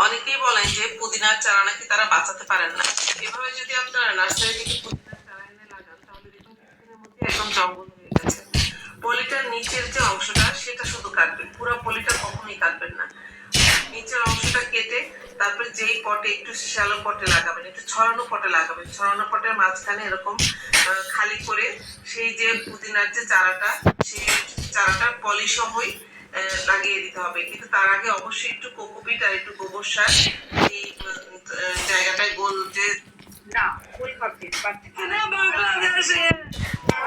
অনেকেই বলেন যে পুদিনার চারা নাকি তারা বাঁচাতে পারেন না। এভাবে যদি আপনারা নার্সারি থেকে পুদিনার চারা এনে লাগান তাহলে দেখুন কিছুদিনের মধ্যে একদম জঙ্গল হয়ে গেছে। পলিটার নিচের যে অংশটা সেটা শুধু কাটবেন, পুরো পলিটা কখনোই কাটবেন না। নিচের অংশটা কেটে তারপরে যেই পটে একটু শ্যালো পটে লাগাবেন, একটু ছড়ানো পটে লাগাবেন। ছড়ানো পটের মাঝখানে এরকম খালি করে সেই যে পুদিনার যে চারাটা, সেই চারাটা পলি সহই লাগিয়ে দিতে হবে। কিন্তু তার আগে অবশ্যই একটু কোকোপিট আর একটু গোবর সার এই জায়গাটায় গোল যে ना कोई पब्लिक कितने बांग्लादेशी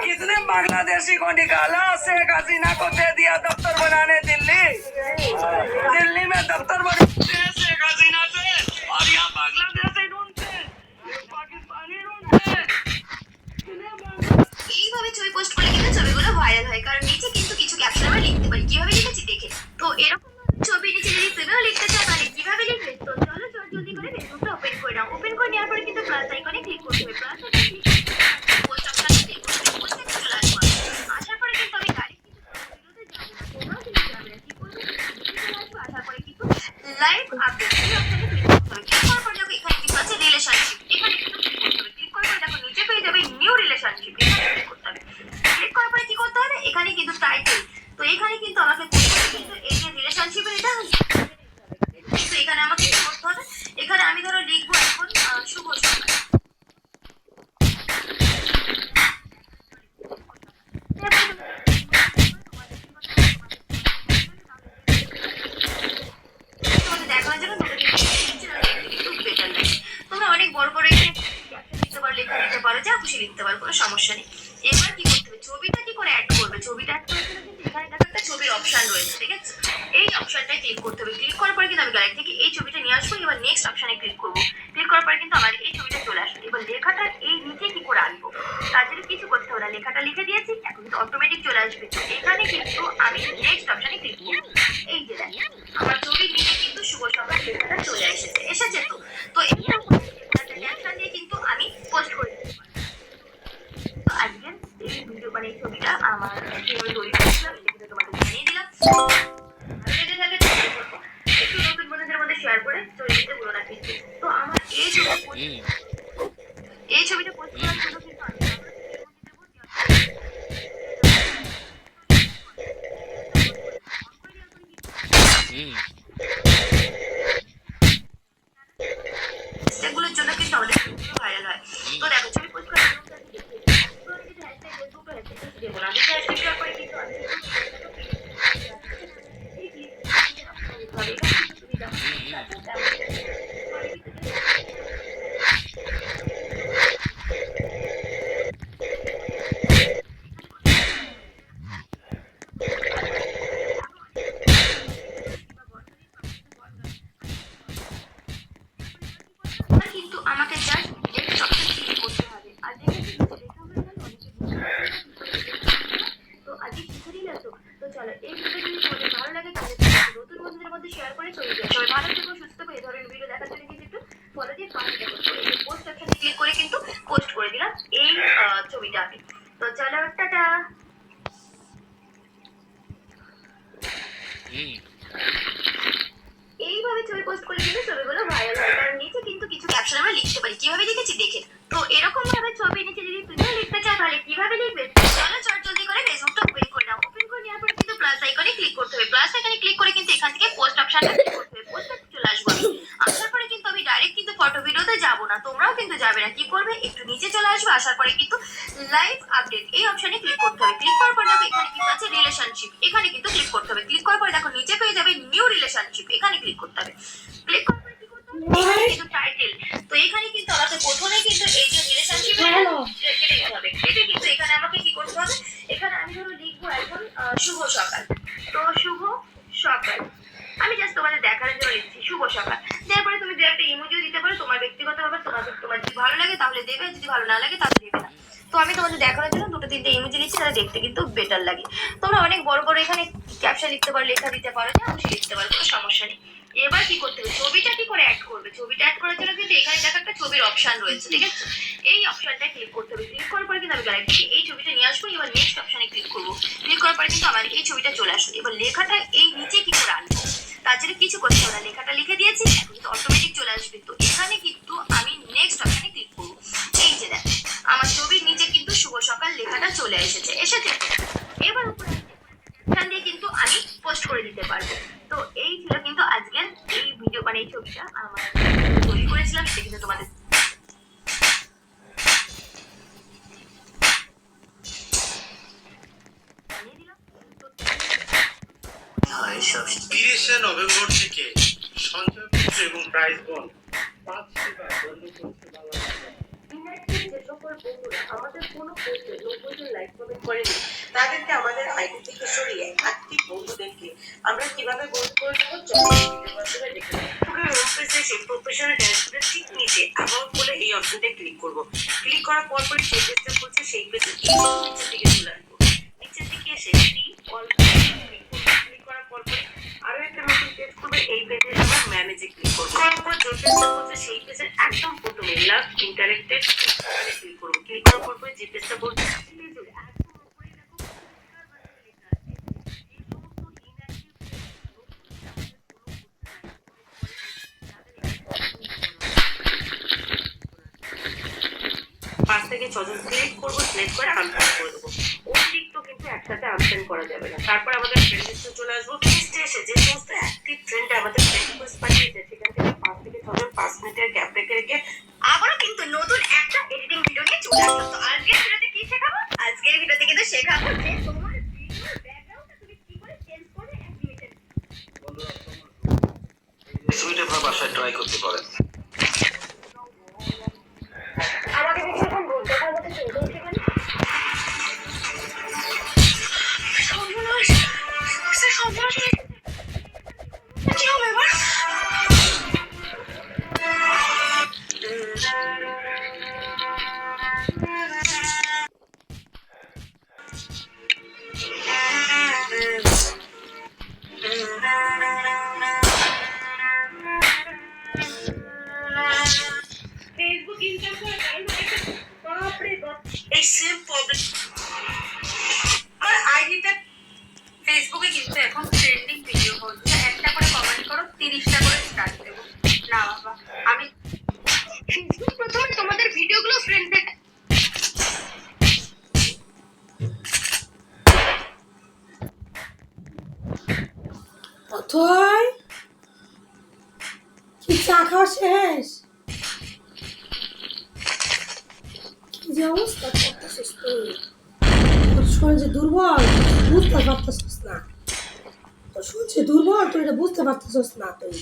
कितने बांग्लादेशी को निकाला शेख हसीना को दे दिया दफ्तर बनाने दिल्ली में दफ्तर बनाते शेख हसीना से और यहाँ बांग्लादेशी ढूंढते पाकिस्तानी ढूंढते এইভাবে ছবি পোস্ট করলে কিন্তু ছবিগুলো ভাইরাল হয়, কারণ নিচে কিন্তু কিছু ক্যাপশন আমরা লিখতে পারি। কিভাবে লিখেছি দেখে, তো এরকম ছবি নিচে যদি তুমিও লিখতে চাও তাহলে কিভাবে লিখবে, তো চলো জলদি করে ফেসবুকটা ওপেন করে নাও। ওপেন করে নেওয়ার পরে কিন্তু প্লাস আইকনে ক্লিক করতে হবে। প্লাস আইকনে ক্লিক করে পোস্ট অপশনে ক্লিক করতে হবে। পোস্টে চলে আসবো। আসার পরে কিন্তু আমি ডাইরেক্ট কিন্তু ভিডিওতে যাব না, তোমরাও কিন্তু যাবে না। কি করবে, আসবো। আসার পরে কিন্তু লাইভ আপডেট এই অপশনে ক্লিক করতে হবে। ক্লিক করার পর দেখো এখানে কিন্তু আছে রিলেশনশিপ, এখানে কিন্তু ক্লিক করতে হবে। ক্লিক করার পর দেখো নিচে পেয়ে যাবে নিউ রিলেশনশিপ, এখানে ক্লিক করতে হবে। ক্লিক করার পরে কি করতে হবে, এখানে কিন্তু টাইটেল, তো এখানে কিন্তু আমাকে কিন্তু এই যে রিলেশনশিপের এটা তো এখানে আমাকে কি করতে হবে, এখানে আমি ধরো লিখবো এখন শুভ সকাল। দেখানোর জন্য তোমরা অনেক বড় বড় লিখতে পারো, লেখা লিখতে পারো, যা খুশি লিখতে পারো, কোনো সমস্যা নেই। এবার কি করতে হবে, ছবিটা কি করে অ্যাড করবে, ছবিটা অ্যাড করার জন্য কিন্তু এখানে দেখো একটা ছবির অপশন রয়েছে, ঠিক আছে। এই অপশনটায় ক্লিক করতে হবে। ক্লিক করার পরে কিন্তু আমি গ্যালারি থেকে এই ছবিটা নিয়ে আসবো। এবার নেক্সট অপশনে ক্লিক করবো। ক্লিক করার পরে কিন্তু আমার এই ছবিটা চলে আসবে। এবার লেখাটা এই নিচে কি করে আনবো, তার জন্য কিছু করতে হবে না, লেখাটা লিখে দিয়েছি, এখন কিন্তু অটোমেটিক চলে আসবে। তো এখানে কিন্তু আমি নেক্সট অপশনে ক্লিক করবো। এই যে দেখো আমার ছবির নিচে কিন্তু শুভ সকাল লেখাটা চলে এসেছে তো। তো এটা ক্যাপশন দিয়ে কিন্তু আমি পোস্ট করে দিতে পারি। তো আজকের এই ভিডিও মানে এই ছবিটা আমার কিভাবে তৈরি করেছিলাম সেটা তোমাদের জানিয়ে দিলাম। একটু নতুন বন্ধুদের মধ্যে শেয়ার করে তৈরি দিতে ভুলো না কিন্তু। তো আমার এই ছবিটা পোস্ট করার জন্য কিন্তু আমি এগুলোর জন্য কিন্তু আমাদের ভাইরাল হয়। তো দেখো ছবি পোস্ট করার জন্য দেবো না, করে কিন্তু কিন্তু আমাকে জাস্ট নেক্সট অপশন ক্লিক করতে হবে। আর দেখে কিন্তু লেখা হয়ে গেল অনেকে তো আজকে শিখে নিলে তো। তো চলো এই ভিডিও যদি তোমাদের ভালো লাগে তাহলে নতুন বন্ধুদের মধ্যে শেয়ার করে চলে যাও। সবাই ভালো থেকো, সুস্থ থেকো। এই ধরনের ভিডিও দেখার জন্য কিন্তু একটু ফলো দিয়ে পাশে থেকো। এই পোস্ট অপশনে ক্লিক করে কিন্তু পোস্ট করে দিলাম এই ছবিটা আমি। তো চলো টাটা। এইভাবে ছবি পোস্ট করে কিন্তু ছবিগুলো ভাইরাল হয়, কারণ নিচে কিন্তু কিছু ক্যাপশন আমরা লিখতে পারি। কিভাবে লিখেছি দেখে, তো এরকম ভাবে ছবি নিচে যদি তুমিও লিখতে চাও তাহলে কিভাবে লিখবে, চলো জলদি করে ফেসবুকটা ওপেন করে নাও। ওপেন করে নেওয়ার পরে কিন্তু প্লাস আইকনে ক্লিক করতে হবে। প্লাস আইকনে ক্লিক করে কিন্তু এখান থেকে পোস্ট অপশনটা ক্লিক করতে হবে। পোস্টে চলে আসবো আমি। আসার পরে কিন্তু আমি ডাইরেক্ট কিন্তু ফটো ভিডিওতে যাবো না, তোমরাও কিন্তু যাবে না। কি করবে, একটু নিচে চলে আসবে। আসার পরে কিন্তু লাইভ আপডেট এই অপশনে ক্লিক করতে হবে। ক্লিক করার পর দেখো এখানে কিন্তু আছে রিলেশনশিপ, এখানে কিন্তু ক্লিক করতে হবে। ক্লিক করার পরে দেখো নিচে পেয়ে যাবে নিউ রিলেশনশিপ, এখানে ক্লিক করতে হবে। ক্লিক করার পরে কি করতে হবে, কিন্তু টাইটেল, তো এখানে কিন্তু আমাকে প্রথমে কিন্তু এই যে রিলেশনশিপ কেটে দিতে হবে। কেটে কিন্তু এখানে আমাকে কি করতে হবে, এখানে আমি ধরো লিখবো এখন শুভ সকাল। তো শুভ সকাল আমি জাস্ট তোমাদের দেখানোর জন্য লিখছি শুভ সকাল। তারপরে তুমি দু একটা ইমোজিও দিতে পারো, তোমার ব্যক্তিগত ভাবে তোমার যদি ভালো লাগে তাহলে দেবে, যদি ভালো না লাগে তাহলে দেবে না। তো আমি তোমাদের দেখানোর জন্য দুটো তিনটে ইমোজি দিচ্ছি, তাহলে দেখতে কিন্তু বেটার লাগে। তোমরা অনেক বড় বড় এখানে ক্যাপশন লিখতে পারো, লেখা দিতে পারো, যা খুশি লিখতে পারো, কোনো সমস্যা নেই। এবার কি করতে হবে, ছবিটা কি করে অ্যাড করবে, ছবিটা অ্যাড করার জন্য কিন্তু এখানে দেখো একটা ছবির অপশন রয়েছে, ঠিক আছে। এই অপশনটায় ক্লিক করতে হবে। ক্লিক করার পরে কিন্তু আমি গ্যালারি থেকে এই ছবিটা নিয়ে আসবো। এবার নেক্সট অপশনে ক্লিক করবো। ক্লিক করার পরে কিন্তু আমার এই ছবিটা চলে আসবে। এবার লেখাটা এই নিচে কি করে আনবো, তার জন্য কিছু করতে হবে না, লেখাটা লিখে দিয়েছি, কিন্তু ছবিটা আমার তৈরি করেছিলাম, সেটা কিন্তু তোমাদের জানিয়ে দিলাম। তো 30শে নভেম্বর থেকে সঞ্চয়পত্র এবং প্রাইজ বন্ড 5 সেবা বন্ধ করছে বাংলাদেশ। ইনঅ্যাক্টিভ যে সকল বন্ধুরা আমাদের কোনো পোস্টে 90 জন লাইক কমেন্ট করেনি, তাদেরকে আমাদের আইডি থেকে সরিয়ে অ্যাক্টিভ বন্ধুদেরকে আমরা কিভাবে বন্ধ করে দেবো চলো ভিডিওর মাধ্যমে দেখে নেব। হোম পেজে এসে প্রফেশনাল ড্যাশবোর্ডের ঠিক নিচে অ্যাবাউট বলে এই অপশনটা ক্লিক করব। ক্লিক করার পর পরই যে পেজটা খুলছে সেই পেজে নিচের দিকে চলে আসবো। নিচের দিকে এসে সি অল ক্লিক করার পর পরই আরো একটা নতুন পেজ খুলবে। এই পেজে আমরা ম্যানেজে ক্লিক করবো। করার পর যে পেজটা খুলছে সেই পেজের একদম প্রথমে লাভ ইন্টারেক্টেড ক্লিক করবো। ক্লিক করার পর পরই যে পেজটা বলছে পেজে একদম উপরে দেখো পরিষ্কার ভাবে লেখা আছে যে সমস্ত ইনঅ্যাক্টিভ 5 থেকে 6 জন সিলেক্ট করবো, সিলেক্ট করে আনফ্রেন্ড করে দেবো। অতিরিক্ত কিন্তু একসাথে আনফ্রেন্ড করা যাবে না। তারপর আমাদের ফ্রেন্ড লিস্টে চলে আসবো। লিস্টে এসে যে সমস্ত অ্যাক্টিভ ফ্রেন্ড আমাদের ফ্রেন্ড রিকোয়েস্ট পাঠিয়েছে সেখান থেকে 5 থেকে 6 জন 5 মিনিটের গ্যাপ রেখে রেখে আবারও কিন্তু নতুন একটা এডিটিং ভিডিও নিয়ে চলে আসলাম। তো আজকের ভিডিওতে কি শেখাবো? আজকের ভিডিওতে কিন্তু শেখাবো যে তোমার ভিডিওর ব্যাকগ্রাউন্ডটা তুমি কি করে চেঞ্জ করবে অ্যানিমেটেড। সুইট আপনার বাসায় ট্রাই করতে পারেন। আমাকে দেখে এরকম রোজগার মতো চলতে হচ্ছে কেন? সর্বনাশ! সর্বনাশ হয়ে গেছে। কি হবে এবার? ফেসবুক ইনকাম করে বাপরে বাপ, এই সেম প্রবলেম আমার আইডিটা ফেসবুকে কিন্তু এখন ট্রেন্ডিং ভিডিও হচ্ছে। একটা করে কমেন্ট করো, 30টা করে স্টার্ট দেবো। না বাবা, আমি ফেসবুক প্রথমে তোমাদের ভিডিওগুলো ফ্রেন্ডদের অথয় কি চা খাওয়া শেষ? কি যে অবস্থা করতেছিস তুই? তোর শরীর যে দুর্বল বুঝতে পারতেছিস না। তোর শরীর যে দুর্বল তুই এটা বুঝতে পারতেছিস না তুই।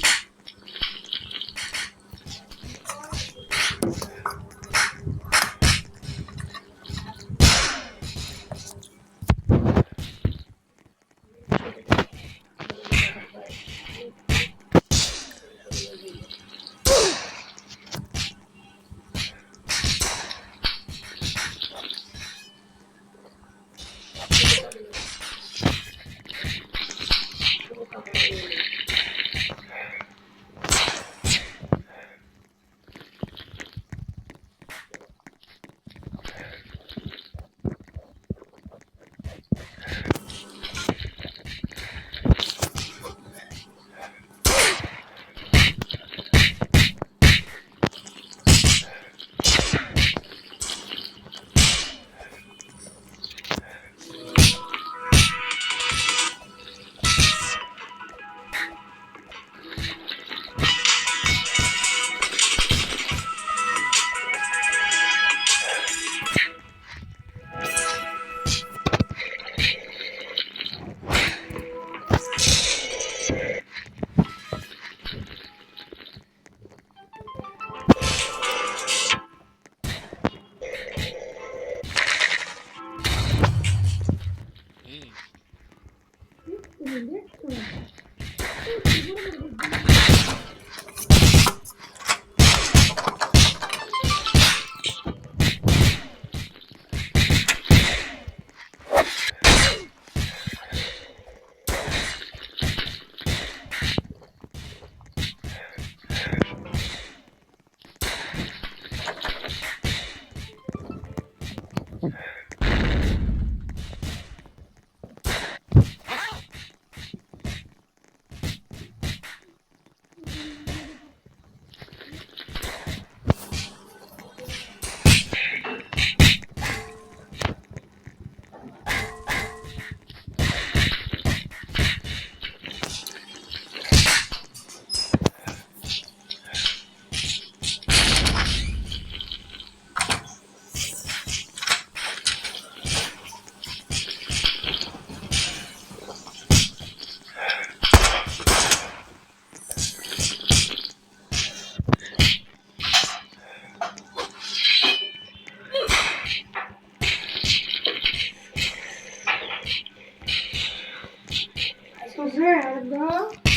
রে একদম